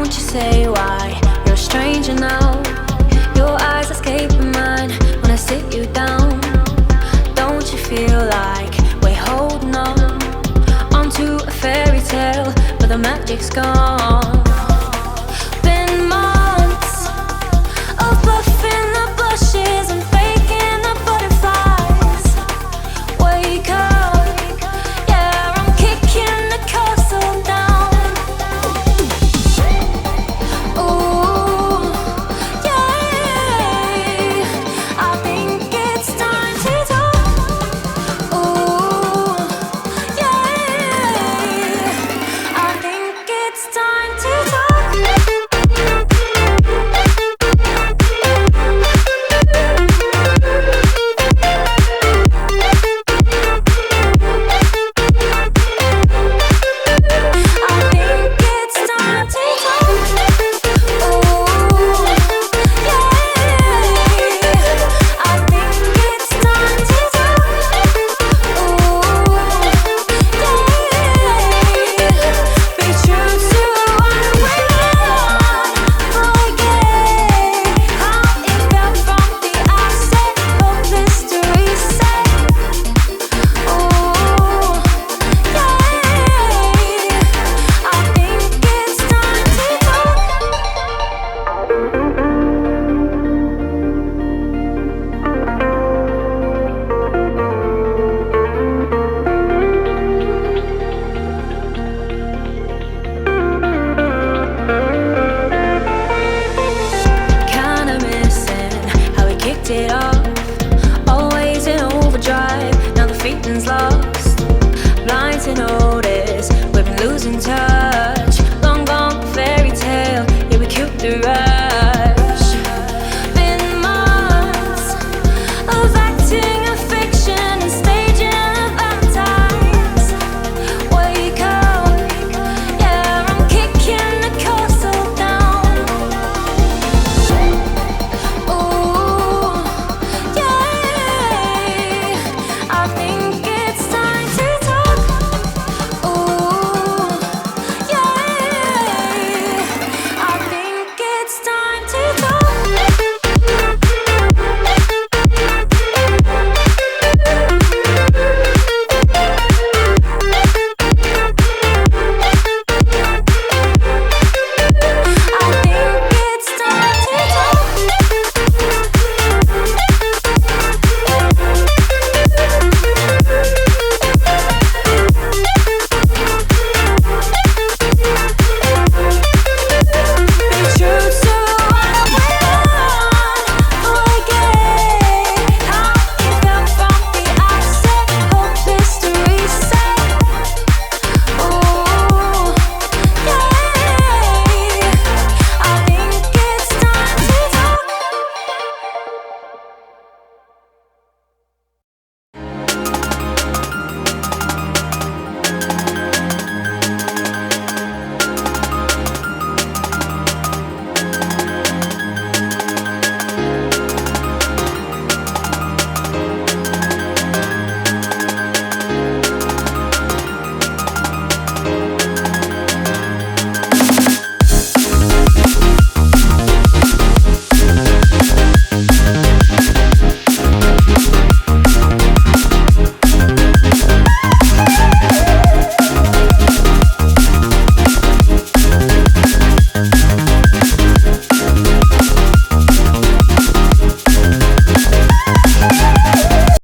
Won't you say why you're a stranger now? Your eyes escape mine when I sit you down. Don't you feel like we're holding on onto a fairy tale, but the magic's gone? Been months of bluffing the bushes and faking the butterflies. Wake up, yeah, I'm kicking the castle down. Ooh, yeah, I think it's time to talk. Ooh, yeah, I think it's time to talk.